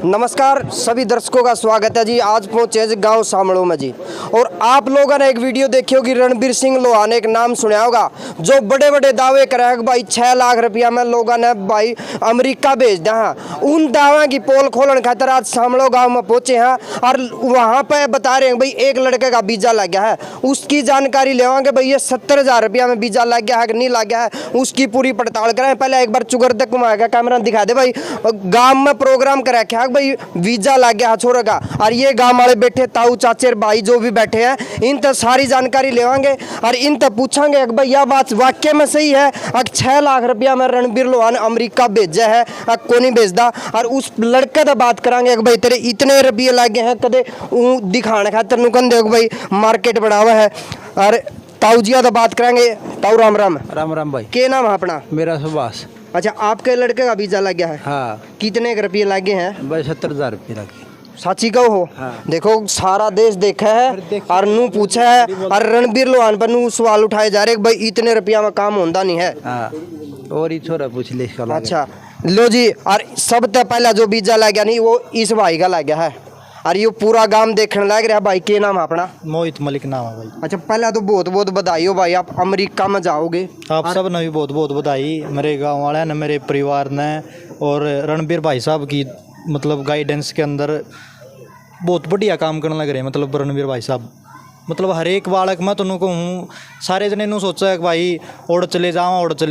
नमस्कार सभी दर्शकों का स्वागत है जी। आज पहुंचे हैं गांव शामलों में जी। और आप लोगों ने एक वीडियो देखी होगी, रणबीर सिंह लोहान एक नाम सुना होगा, जो बड़े बड़े दावे कराए भाई 6 लाख रुपया में लोगों ने भाई अमेरिका भेज दिया। हाँ, उन दावा की पोल खोलने खातर आज शामलों गाँव में पहुंचे हैं और वहाँ पर बता रहे हैं भाई एक लड़के का वीजा लग गया है। उसकी जानकारी लेवांगे भाई ये 70,000 रुपया में वीजा लग गया है कि नहीं लग गया है, उसकी पूरी पड़ताल करें। पहले एक बार चुगर तक घुमा के कैमरा दिखा दे भाई। गाँव में प्रोग्राम कर रखा है भाई वीजा लग गया छोरे का, और ये गांव वाले बैठे ताऊ चाचे भाई जो भी बैठे हैं इन तक सारी जानकारी लेवांगे और इन तक पूछांगे कि भाई यह बात वाक्य में सही है। 6 लाख रुपया में रणबीर लोहान अमेरिका भेजा है को नहीं भेजदा, और उस लड़के से बात करांगे कि भाई तेरे इतने रुपये लगे हैं कदे दिखाने खातर नुकन दे भाई मार्केट बढ़ावा है। और ताऊ जी तो बात करेंगे। ताऊ राम राम। राम राम भाई। क्या नाम है अपना? मेरा सुभाष। अच्छा, आपके लड़के का वीजा लग गया है? हाँ। कितने रुपये लगे हैं? भाई 70,000 रुपये लगे। साची कहो हो? हाँ। देखो सारा देश देखा है और नू पूछा है और रणबीर लोहान पर नू सवाल उठाए जा रहे भाई इतने रुपया में काम होता नहीं है। हाँ। और ही छोरा पूछ ले। अच्छा लो जी। और सबसे पहला जो वीजा लग गया नहीं वो इस भाई का लग गया है और ये पूरा गांव देखने लग रहा है। भाई के नाम है अपना? मोहित मलिक नाम है भाई। अच्छा, पहला तो बहुत बहुत बधाई हो भाई, आप अमेरिका में जाओगे। आप सब ने भी बहुत बहुत बधाई, मेरे गांव वाले ने, मेरे परिवार ने, और रणबीर भाई साहब की मतलब गाइडेंस के अंदर बहुत बढ़िया काम करने लग रहे हैं। मतलब रणबीर भाई साहब मतलब हर एक बालक मैं तुम कहूँ सारे जने नू सोचा है कि भाई ओढ़ चले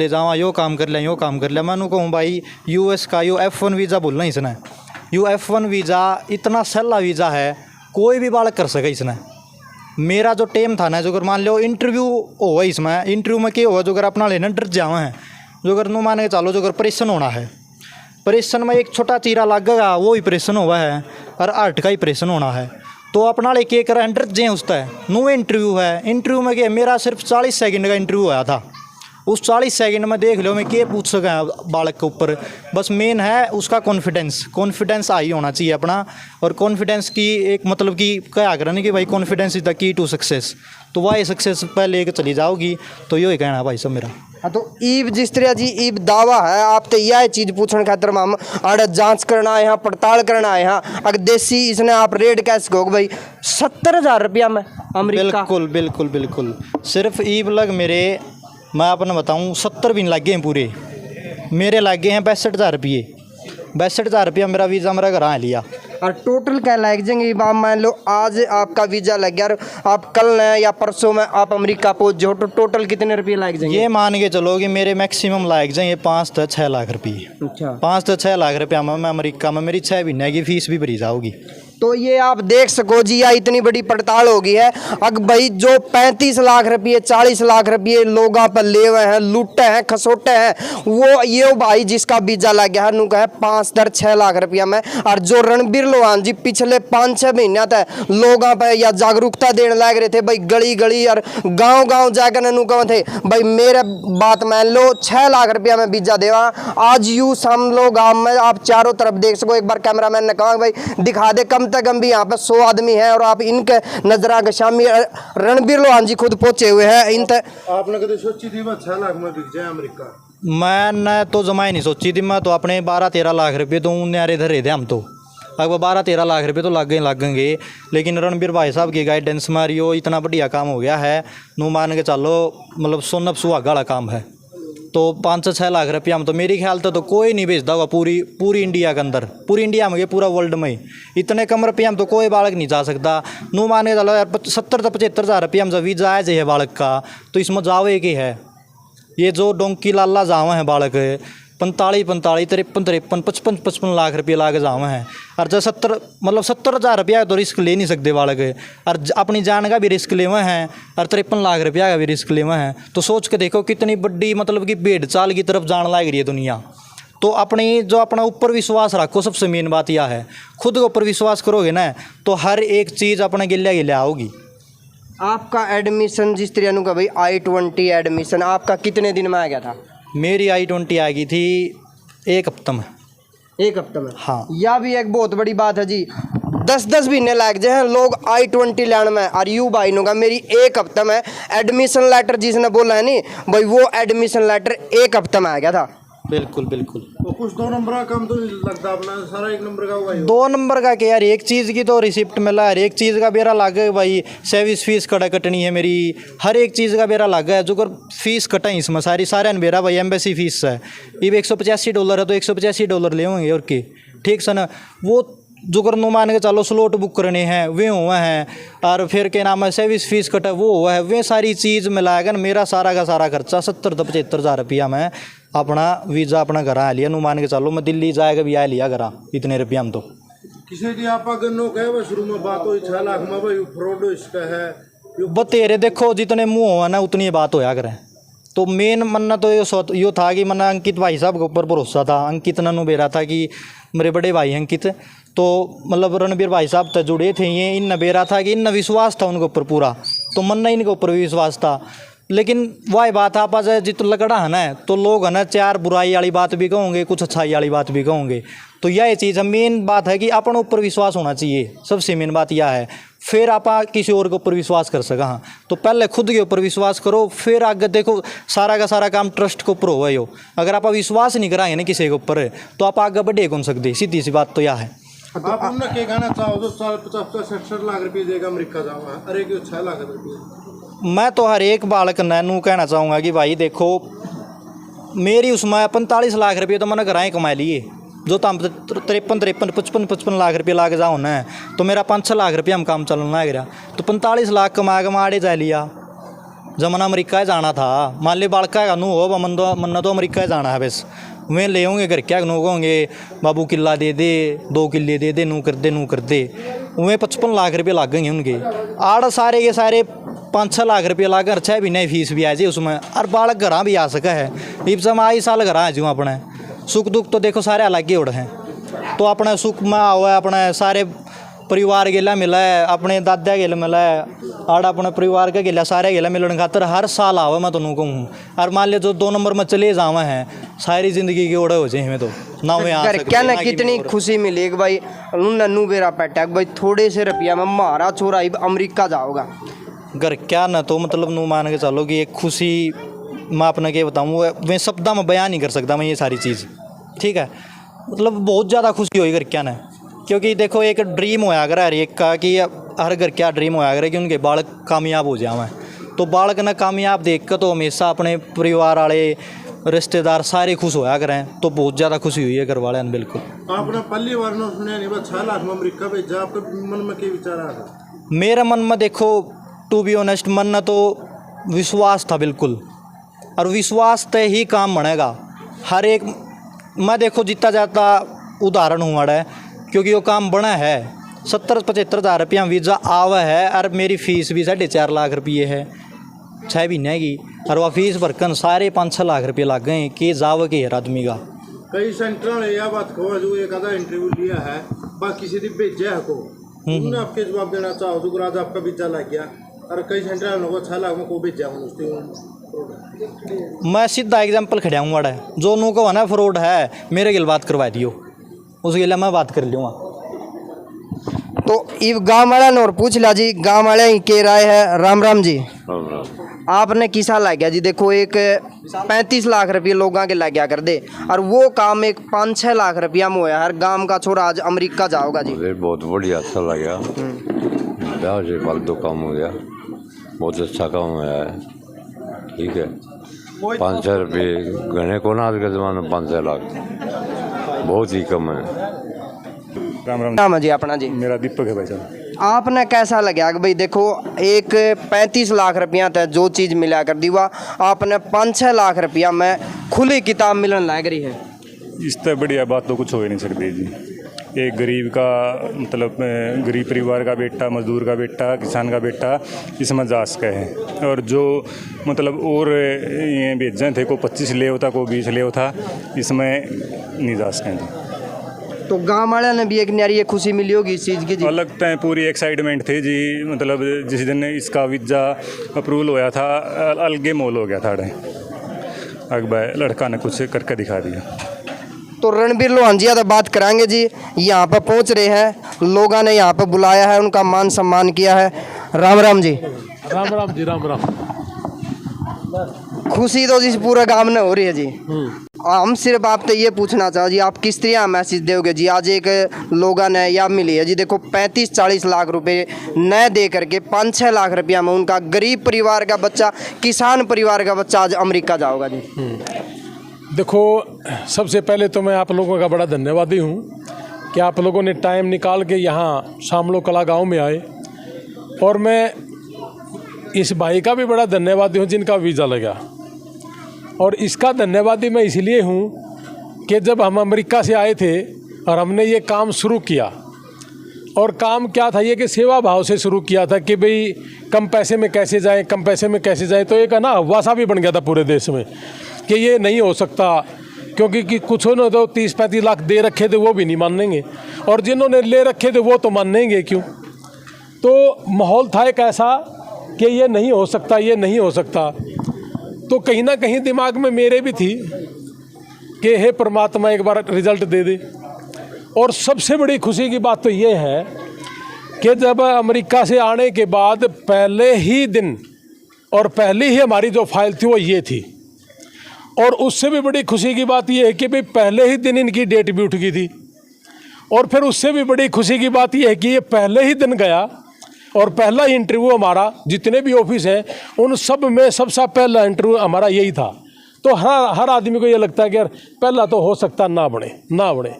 जावा यो काम कर लिया यो काम कर लिया। मैं नू कहूँ भाई US का यो F1 वीज़ा बोलना इसने। यू F1 वीज़ा इतना सैला वीज़ा है, कोई भी बालक कर सके इसने। मेरा जो टेम था ना, जो अगर मान लो इंटरव्यू हो इसमें, इंटरव्यू में क्या होगा, जो अगर अपना लेना डर जावा है, जो अगर नू मान के चालो जो अगर ऑपरेशन होना है, ऑपरेशन में एक छोटा चीरा लगेगा वो ऑपरेशन हुआ है और हार्ट का ऑपरेशन होना है, तो अपना लेके कर डर जे उसका है नू इंटरव्यू है। इंटरव्यू में क्या, मेरा सिर्फ 40 सेकंड का इंटरव्यू आया था। उस 40 सेकंड में देख लो मैं क्या पूछ सका बालक के ऊपर। बस मेन है उसका कॉन्फिडेंस आई होना चाहिए अपना। और कॉन्फिडेंस की एक मतलब कि क्या करना कि भाई confidence is the key to success. तो वह सक्सेस पे लेकर चली जाओगी, तो यही कहना है भाई सब मेरा। हाँ, तो ईब जिस तरह जी ईब दावा है आप तो यह चीज़ पूछने खातर हम आड़े जांच करना है, यहाँ पड़ताल करना है। यहाँ अगर देसी इसने आप रेट कैसे कहोगे भाई 70,000 रुपया में अमेरिका? बिल्कुल बिल्कुल बिल्कुल। सिर्फ ईब लग मेरे, मैं आपने बताऊँ 70 भी लग गए हैं पूरे, मेरे लग गए हैं 62,000 रुपये। 62,000 रुपया मेरा वीज़ा मेरा घर आ लिया। और टोटल क्या लग जाएंगे? आप मान लो आज आपका वीज़ा लग गया और आप कल न या परसों में आप अमेरिका पहुंच जाओ, तो टोटल कितने रुपये लग जाएंगे? ये मान के चलो कि मेरे मैक्सिमम लग जाएंगे 5 से 6 लाख रुपये। अच्छा, 5 से 6 लाख रुपया में मैं अमेरिका में मेरी 6 महीने की फीस भी भरी जाओगी। तो ये आप देख सको जी, या इतनी बड़ी पड़ताल होगी है। अब भाई जो 35 लाख रुपये 40 लाख रुपये लोगों पर ले हुए हैं, लूटे हैं, खसोटे हैं, वो ये भाई जिसका वीजा लग गया है नु का है 5-6 लाख रुपया में। और जो रणबीर लोहान जी पिछले 5-6 महीने तक लोगों पर या जागरूकता देने लग रहे थे भाई, गली गली और गाँव जाकर नु कहो थे भाई मेरे बात मान लो 6 लाख रुपया में वीजा देवा। आज यू शामलों गाँव में आप चारों तरफ देख सको। एक बार कैमरा मैन ने कहा भाई दिखा दे, कम से कम भी यहाँ पे 100 आदमी है और आप इनके नजरा के शामी रणबीर लोहान जी खुद पहुंचे हुए हैं। इन आपने कभी सोची थी 6 लाख में बिक जाए अमेरिका? मैंने तो जमा ही नहीं सोची थी। मैं तो अपने 12-13 लाख रुपये तो न्यारे धरे थे हम तो। अब 12-13 लाख रुपये तो लगेंगे, लेकिन रणबीर भाई साहब की गाइडेंस मारियो इतना बढ़िया काम हो गया है, नू मान के चलो मतलब सोनब सुहागा वाला काम है। तो 5 से 6 लाख रुपया में तो मेरी ख्याल तो कोई नहीं भेजता होगा पूरी इंडिया के अंदर, पूरी इंडिया में पूरा वर्ल्ड में इतने कम रुपया में तो कोई बालक नहीं जा सकता। नू मान के चलो यार 70 से 75,000 रुपया में जब वीजा आए जाए बालक का, तो इसमें जाओ एक ही है। ये जो डोंकी लाला जावा है बालक 45, 53, 55 लाख रुपये ला के जावा है। और जब 70,000 रुपया तो रिस्क ले नहीं सकते बालक, और अपनी जान का भी रिस्क लेवे हैं और 53 लाख रुपया का भी रिस्क लेवे हैं। तो सोच के देखो कितनी बड़ी मतलब कि भेड़ चाल की तरफ जान लग रही है दुनिया। तो अपना ऊपर विश्वास रखो। सबसे मेन बात यह है, खुद के ऊपर विश्वास करोगे ना तो हर एक चीज़ अपने गिल्या आओगी। आपका एडमिशन जिस तरह का भाई I-20 एडमिशन आपका कितने दिन में आ गया था? मेरी I-20 आ गई थी 1 हफ्ते में। 1 हफ्ते में? हाँ। यह भी एक बहुत बड़ी बात है जी। 10-10 महीने लग जाए लोग I-20 लाने में, और यू भाई नु का मेरी 1 हफ्ते में एडमिशन लेटर जिसने बोला है नहीं भाई, वो एडमिशन लेटर 1 हफ्ते में आ गया था। बिल्कुल बिल्कुल। तो कुछ 2 नंबर का काम तो नहीं लगता अपना, सारा 1 नंबर का हुआ ही हो। 2 नंबर का क्या यार, एक चीज़ की तो रिसिप्ट मिला, हर एक चीज़ का बेरा लग है भाई। सर्विस फीस कड़ा कटनी है मेरी, हर एक चीज़ का बेरा लग है। जो कर फीस कटाई इसमें सारे बेरा भाई एम्बेसी फीस है। ये $185 है तो $185 ले होंगे और के, ठीक से ना। वो जो कर नो मान के चलो स्लॉट बुक करने हैं वे हुए हैं, और फिर के नाम है सर्विस फीस कटा वो हुआ है, वे सारी चीज़ मिलाएगा ना मेरा सारा का सारा खर्चा 70-75 हज़ार में अपना वीज़ा अपना घर आ लिया। नु मान के चलो मैं दिल्ली जाएगा भी आ लिया घर इतने रुपया में। तो किसी की आप अगर नो कहे वो शुरू में बात हुई 6 लाख में भाई फ्रॉड इसका है बतेरे देखो जितने मुँह हुआ ना उतनी बात होया करें। तो मेन मन्ना तो यो था कि मन्ना अंकित भाई साहब के ऊपर भरोसा था। अंकित ने बेरा था कि मेरे बड़े भाई अंकित, तो मतलब रणबीर भाई साहब तो जुड़े थे, ये इन बेरा था कि इन विश्वास था उनके ऊपर पूरा, तो मन्ना इनके ऊपर भी विश्वास था। लेकिन वही बात आप आज जित लगड़ा है ना, तो लोग है ना 4 बुराई वाली बात भी कहोगे, कुछ अच्छाई वाली बात भी कहोगे। तो यह चीज़ है, मेन बात है कि अपने ऊपर विश्वास होना चाहिए, सबसे मेन बात यह है। फिर आप किसी और के ऊपर विश्वास कर सका। हाँ, तो पहले खुद के ऊपर विश्वास करो, फिर आगे देखो सारा का सारा काम ट्रस्ट के ऊपर हुआ हो। अगर आप विश्वास नहीं कराएंगे ना किसी के ऊपर, तो आप आगे बढ़े कौन सकते, सीधी सी बात तो यह है। आप उन्हें क्या कहना चाहो तो 50-60 लाख रुपये देगा अमेरिका जाऊँगा, अरे क्यों 6 लाख रुपये। मैं तो हर एक बालक नैनू कहना चाहूँगा कि भाई देखो मेरी उसमें 45 लाख रुपये तो मैंने घराएँ कमा लिए, जो तो हम 53-55 लाख रुपये लाग जाओ ना, तो मेरा 5-6 लाख रुपये हम काम चलना है गया। तो 45 लाख कमा आड़े जा लिया। जब मैंने अमेरिका जाना था, मान ली बालका का नू हो मन्ना तो अमेरिका जाना है बस, वे ले होंगे घर क्या नू कहोगे बाबू किला दे दे 2 किले दे दे, नू कर दे वे 55 लाख रुपये लग गए उनके। आड़ सारे के सारे 5-6 लाख रुपये लाग कर 6 महीने फीस भी आ जाए उसमें, और बालक घर भी आ सका है। इब से मैं आई साल घर आ जाऊँ अपने, सुख दुख तो देखो सारे अलग ही उड़ हैं। तो अपने सुख में हुआ है, अपने सारे परिवार गेला मिला है, अपने दादा गेला मिला है, और अपने परिवार का गेला सारे गेला मिलने खातर हर साल आवा मैं तुम कहूँ। और मान लिया जो 2 नंबर में चले जावा हैं, सारी जिंदगी की ओढ़े हो जाए हमें तो ना वे घर क्या ना कितनी खुशी मिली कि भाई नन्नू बेरा पैटा भाई थोड़े से रुपया में मारा छोरा अमेरिका जाओगा। घर क्या ना तो मतलब नू मान के चलो कि एक खुशी मैं अपने के बताऊँ मैं शब्दा में बयान नहीं कर सकता मैं ये सारी चीज़, ठीक है। मतलब बहुत ज़्यादा खुशी हुई घर क्या ना, क्योंकि देखो एक ड्रीम होया अगर हर एक का कि हर घर क्या ड्रीम होया अगर कि उनके बालक कामयाब हो जाए। तो बालक ना कामयाब देख कर तो हमेशा अपने परिवार वाले रिश्तेदार सारे खुश होया करें, तो बहुत ज़्यादा खुशी हुई है घर वाले ने। बिल्कुल आपने पहली बार ना सुना नहीं 6 लाख में अमेरिका भेजा, आपके मन में क्या विचार आ रहा? मेरे मन में देखो टू बी ऑनेस्ट मन में तो विश्वास था बिल्कुल, और विश्वास तय ही काम बनेगा। हर एक मैं देखो जितना जाता उदाहरण हुआ है, क्योंकि वो काम बना है 70-75 हज़ार रुपया वीज़ा आवा है, और मेरी फ़ीस भी 4.5 लाख रुपये है 6 महीने की, और वह फीस भरकन सारे 5-6 लाख रुपये लग गए कि जाव के हर आदमी का। कई सेंटर ने यह बात कहो जो एक आधा इंटरव्यू लिया है बाकी किसी ने भेजा है को उन्होंने आपके जवाब देना चाहो तो आज आपका वीज़ा लग गया, और कई सेंटर ने 6 लाख में को भेजा मैं सीधा एग्जाम्पल खड़ा हूँ वाड़ा जो नू को ना फ्रॉड है मेरे गिल बात करवा दियो, उस गिला मैं बात कर लूँगा। तो इब गाँव वाला ने और पूछ ला जी, गाँव वाले ही के राय है। राम राम जी, आपने किसा ला गया जी? देखो एक 35 लाख रुपये लोगों के ला गया कर दे, और वो काम एक 5-6 लाख रुपया में होया। हर गांव का छोरा आज अमेरिका जाओगा जी। मुझे बहुत बढ़िया अच्छा लगा, ब्याह से फालतू काम हो गया, बहुत अच्छा काम हुआ है, ठीक है। 5-6 रुपये घने को ना आज के ज़माने में 5-6 लाख बहुत ही कम है। राम राम। नाम है जी अपना जी? मेरा दीपक है भाई साहब। आपने कैसा लगा कि भाई देखो एक 35 लाख रुपया तक जो चीज़ मिला कर दी वह आपने 5-6 लाख रुपया में खुली किताब मिलने लग रही है? इससे बढ़िया बात तो कुछ हो ही नहीं सकती जी। एक गरीब का मतलब गरीब परिवार का बेटा, मजदूर का बेटा, किसान का बेटा इसमें जा सका है, और जो मतलब और ये भेजे थे को 25 ले होता को 20 ले होता, इसमें नहीं जा सकें थे। तो गाँव वाले ने भी एक न्यारी खुशी मिली होगी इस चीज़ की जी? अलग तय पूरी एक्साइटमेंट थी जी, मतलब जिस दिन इसका वीज़ा अप्रूवल होया था अलग मोल हो गया था। अकबर लड़का ने कुछ करके दिखा दिया। तो रणबीर लोहान जी तो बात कराएंगे जी, यहाँ पर पहुँच रहे हैं, लोगों ने यहाँ पर बुलाया है, उनका मान सम्मान किया है। राम राम जी। राम राम जी, राम राम। खुशी तो जिस पूरे गांव में हो रही है जी, हम सिर्फ आप तो ये पूछना चाहो जी, आप किस तरह मैसेज दोगे जी? आज एक लोगों ने या मिली है जी, देखो 35-40 लाख रुपए न दे करके 5-6 लाख रुपया में उनका गरीब परिवार का बच्चा, किसान परिवार का बच्चा आज अमेरिका जाओगा जी। देखो, सबसे पहले तो मैं आप लोगों का बड़ा धन्यवादी हूँ कि आप लोगों ने टाइम निकाल के यहाँ शामलो कला गांव में आए, और मैं इस भाई का भी बड़ा धन्यवादी हूँ जिनका वीज़ा लगा। और इसका धन्यवादी मैं इसलिए हूँ कि जब हम अमेरिका से आए थे और हमने ये काम शुरू किया, और काम क्या था ये कि सेवा भाव से शुरू किया था कि भाई कम पैसे में कैसे जाएं, कम पैसे में कैसे जाएं। तो एक ना हवा सा भी बन गया था पूरे देश में कि ये नहीं हो सकता, क्योंकि कि कुछ ने तो 30-35 लाख दे रखे थे वो भी नहीं मानेंगे, और जिन्होंने ले रखे थे वो तो मानेंगे क्यों। तो माहौल था एक ऐसा कि ये नहीं हो सकता, ये नहीं हो सकता। तो कहीं ना कहीं दिमाग में मेरे भी थी कि हे परमात्मा एक बार रिजल्ट दे दे। और सबसे बड़ी खुशी की बात तो ये है कि जब अमेरिका से आने के बाद पहले ही दिन और पहली ही हमारी जो फाइल थी वो ये थी। और उससे भी बड़ी खुशी की बात ये है कि भाई पहले ही दिन इनकी डेट भी उठ गई थी। और फिर उससे भी बड़ी खुशी की बात ये है कि ये पहले ही दिन गया और पहला ही इंटरव्यू हमारा, जितने भी ऑफिस हैं उन सब में सबसे पहला इंटरव्यू हमारा यही था। तो हर आदमी को ये लगता है कि यार पहला तो हो सकता ना बने,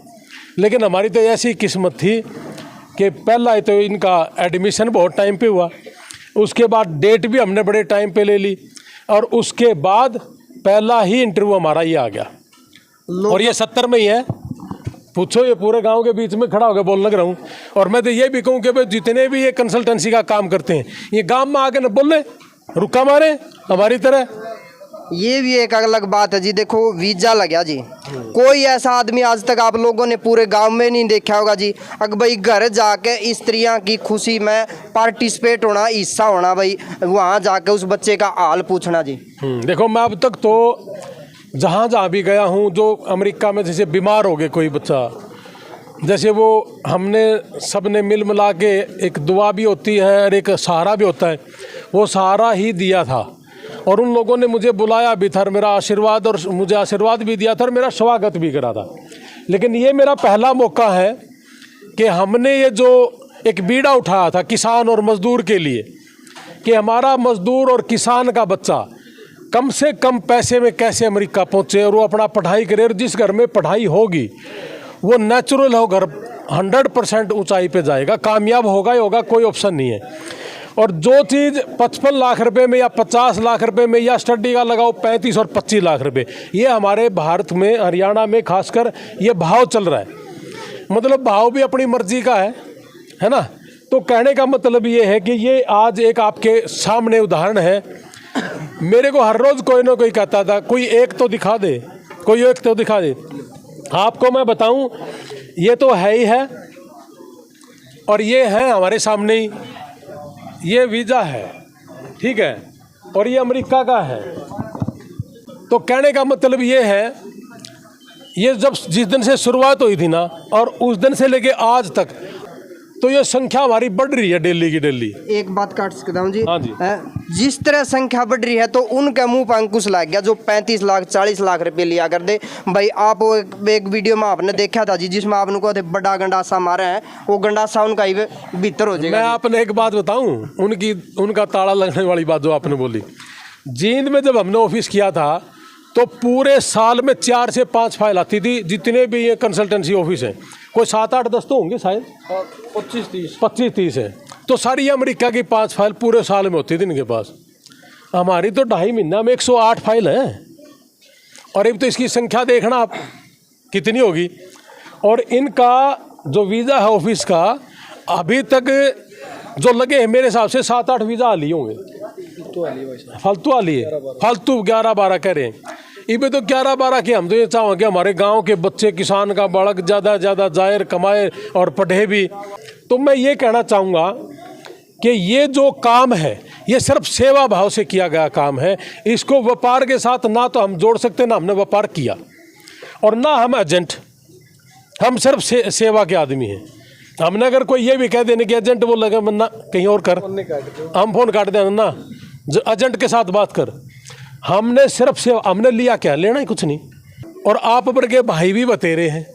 लेकिन हमारी तो ऐसी किस्मत थी कि पहला तो इनका एडमिशन बहुत टाइम पे हुआ, उसके बाद डेट भी हमने बड़े टाइम पे ले ली, और उसके बाद पहला ही इंटरव्यू हमारा ये आ गया। और ये 70 में ही है, पूछो, ये पूरे गांव के बीच में खड़ा होकर बोलने लग रहा हूँ। और मैं तो ये भी कहूँ कि भाई जितने भी ये कंसल्टेंसी का काम करते हैं ये गांव में आके न बोले, रुका मारे हमारी तरह। ये भी एक अलग बात है जी। देखो वीज़ा लग गया जी, कोई ऐसा आदमी आज तक आप लोगों ने पूरे गांव में नहीं देखा होगा जी, अगर भाई घर जाके इस तरह की खुशी में पार्टिसिपेट होना, हिस्सा होना, भाई वहाँ जाके उस बच्चे का हाल पूछना जी। देखो, मैं अब तक तो जहाँ भी गया हूँ, जो अमेरिका में जैसे बीमार हो गए कोई बच्चा, जैसे वो हमने सब ने मिल मिला के, एक दुआ भी होती है और एक सहारा भी होता है, वो सहारा ही दिया था। और उन लोगों ने मुझे बुलाया भी था, मेरा आशीर्वाद, और मुझे आशीर्वाद भी दिया था और मेरा स्वागत भी करा था। लेकिन ये मेरा पहला मौका है कि हमने ये जो एक बीड़ा उठाया था किसान और मज़दूर के लिए, कि हमारा मज़दूर और किसान का बच्चा कम से कम पैसे में कैसे अमेरिका पहुँचे और वो अपना पढ़ाई करे, और जिस घर में पढ़ाई होगी वो नेचुरल हो, घर 100% ऊंचाई पे जाएगा, कामयाब होगा ही होगा, कोई ऑप्शन नहीं है। और जो चीज़ 55 लाख रुपए में या 50 लाख रुपए में, या स्टडी का लगाओ 35 और 25 लाख रुपए, ये हमारे भारत में, हरियाणा में खासकर ये भाव चल रहा है। मतलब भाव भी अपनी मर्जी का है ना। तो कहने का मतलब ये है कि ये आज एक आपके सामने उदाहरण है। मेरे को हर रोज़ कोई ना कोई कहता था, कोई एक तो दिखा दे, कोई एक तो दिखा दे। आपको मैं बताऊं, ये तो है ही है, और ये है हमारे सामने ही, ये वीज़ा है, ठीक है, और ये अमेरिका का है। तो कहने का मतलब ये है, ये जब जिस दिन से शुरुआत हुई थी ना, और उस दिन से लेके आज तक, तो ये संख्या हमारी बढ़ रही है डेली की डेली। एक बात काट सकता हूँ जी? हाँ जी। जिस तरह संख्या बढ़ रही है तो उनके मुंह पर अंकुश लग गया, जो 35 लाख 40 लाख रुपए लिया कर दे। भाई आप एक वीडियो में आपने देखा था जी, जिसमें आप उनको बड़ा गंडासा मारे हैं, वो गंडासा उनका ही भीतर हो जाएगा। मैं आपने एक बात बताऊं, उनका ताला लगने वाली बात जो आपने बोली, जींद में जब हमने ऑफिस किया था तो पूरे साल में 4 से 5 फाइल आती थी। जितने भी ये कंसल्टेंसी ऑफिस हैं, कोई 7-8 10 तो होंगे शायद, 25-30 है, तो सारी अमेरिका की 5 फाइल पूरे साल में होती थी इनके पास। हमारी तो 2.5 महीना में 108 फाइल हैं, और अब तो इसकी संख्या देखना आप कितनी होगी। और इनका जो वीज़ा है ऑफिस का, अभी तक जो लगे हैं मेरे हिसाब से 7-8 वीज़ा हाली होंगे, फालतू वाली है, फालतू 11-12 कह रहे हैं। इबे तो 11-12 के हम तो ये चाहेंगे हमारे गांव के बच्चे, किसान का बालक ज़्यादा ज़्यादा जाहिर कमाए और पढ़े भी। तो मैं ये कहना चाहूँगा कि ये जो काम है ये सिर्फ सेवा भाव से किया गया काम है। इसको व्यापार के साथ ना तो हम जोड़ सकते, ना हमने व्यापार किया, और ना हम एजेंट, हम सिर्फ सेवा के आदमी हैं। हमने अगर कोई ये भी कह देने कि एजेंट वो लगे ना कहीं और कर, हम फ़ोन काट देना ना, एजेंट के साथ बात कर। हमने सिर्फ सेवा, हमने लिया क्या, लेना ही कुछ नहीं। और आप वर्गे भाई भी बतेरे हैं।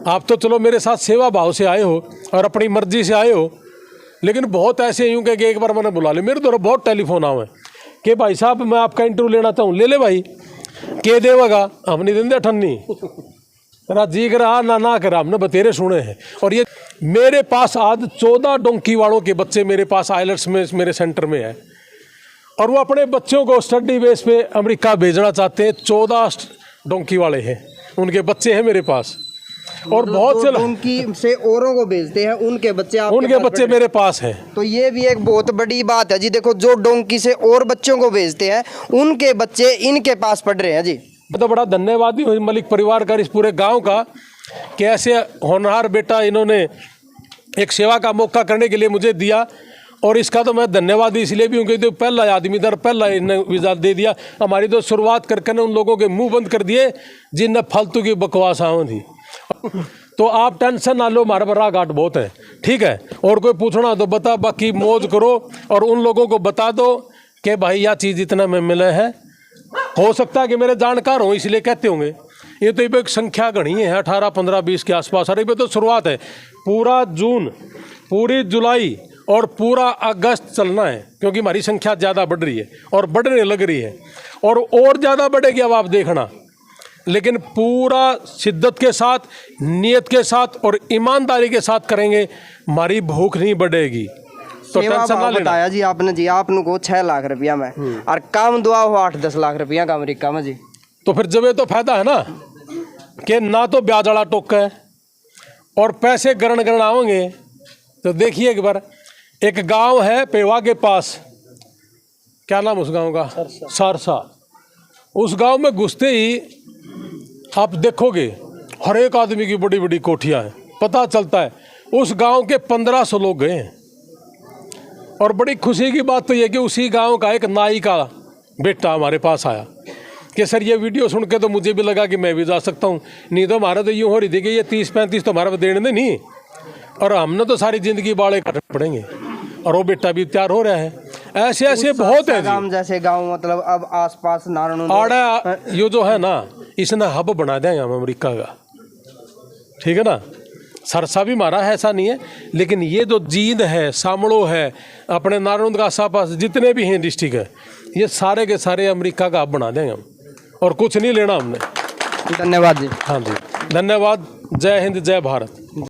आप तो चलो मेरे साथ सेवा भाव से आए हो और अपनी मर्जी से आए हो, लेकिन बहुत ऐसे यूँ कि एक बार मैंने बुला लिया, मेरे तो बहुत टेलीफोन आवे कि भाई साहब मैं आपका इंटरव्यू लेना चाहूँ, ले ले भाई, के देगा, हम नहीं देंगे ठन्नी, तेरा जी करा ना करा, हमने बतेरे सुने हैं। और ये मेरे पास आज 14 डोंकी वालों के बच्चे मेरे पास आइलेट्स में मेरे सेंटर में है, और वो अपने बच्चों को स्टडी बेस पे अमेरिका भेजना चाहते हैं। 14 डोंकी वाले हैं, उनके बच्चे हैं मेरे पास, और बहुत से उनकी से औरों को भेजते हैं, उनके बच्चे उनके बच्चे मेरे पास हैं। तो ये भी एक बहुत बड़ी बात है जी। देखो, जो डोंकी से और बच्चों को भेजते हैं, उनके बच्चे इनके पास पढ़ रहे हैं जी। तो बड़ा धन्यवादी हूँ मलिक परिवार का, इस पूरे गांव का, कि ऐसे होनहार बेटा इन्होंने एक सेवा का मौका करने के लिए मुझे दिया। और इसका तो मैं धन्यवाद इसलिए भी हूँ कि तो पहला आदमी इधर पहला इन्हें वीज़ा दे दिया। हमारी तो शुरुआत करके उन लोगों के मुंह बंद कर दिए जिनने फालतू की बकवास आऊँ थी। तो आप टेंशन ना लो, हमारा बड़ा घाट बहुत है, ठीक है। और कोई पूछना तो बता, बाकी मौज करो और उन लोगों को बता दो कि भाई यह चीज़ इतना में मिले है। हो सकता है कि मेरे जानकार हों इसलिए कहते होंगे। ये तो एक संख्या घनी है, 18, 15, 20 के आसपास। अरे ये तो शुरुआत है, पूरा जून, पूरी जुलाई और पूरा अगस्त चलना है, क्योंकि हमारी संख्या ज़्यादा बढ़ रही है और बढ़ने लग रही है, और ज़्यादा बढ़ेगी, अब आप देखना। लेकिन पूरा शिद्दत के साथ, नियत के साथ और ईमानदारी के साथ करेंगे, हमारी भूख नहीं बढ़ेगी। तो सेवा टेंशन ना भाव लेना। बताया जी आपने जी, आपने को 6 लाख रुपया में, और काम दुआ हो 8-10 लाख रुपया का अमेरिका में जी। तो फिर जब ये तो फायदा है ना कि ना तो ब्याज वाला टोक है और पैसे गरण आओगे। तो देखिए एक बार, एक गांव है पेवा के पास, क्या नाम उस गांव का? सरसा। उस गांव में घुसते ही आप देखोगे हर एक आदमी की बड़ी बड़ी कोठियां हैं। पता चलता है उस गांव के 1500 लोग गए हैं। और बड़ी खुशी की बात तो यह कि उसी गांव का एक नाई का बेटा हमारे पास आया कि सर ये वीडियो सुन के तो मुझे भी लगा कि मैं भी जा सकता हूँ, नहीं तो हमारा तो यूँ हो रही थी कि ये 30-35 तो हमारा देने नहीं, और हमने तो सारी ज़िंदगी बाड़े काटने पड़ेंगे। और वो बेटा भी तैयार हो रहा है। ऐसे ऐसे बहुत है गांव जैसे गांव, मतलब अब आसपास नारायण आड़ा ये जो है ना, इसने हब बना देंगे हम अमेरिका का, ठीक है ना। सरसा भी मारा है, ऐसा नहीं है, लेकिन ये जो जींद है, सामड़ो है, अपने नारायण का आसपास जितने भी हैं डिस्ट्रिक्ट है, ये सारे के सारे अमेरिका का हब बना देंगे हम, और कुछ नहीं लेना हमने। धन्यवाद जी। हाँ जी, धन्यवाद। जय हिंद, जय भारत।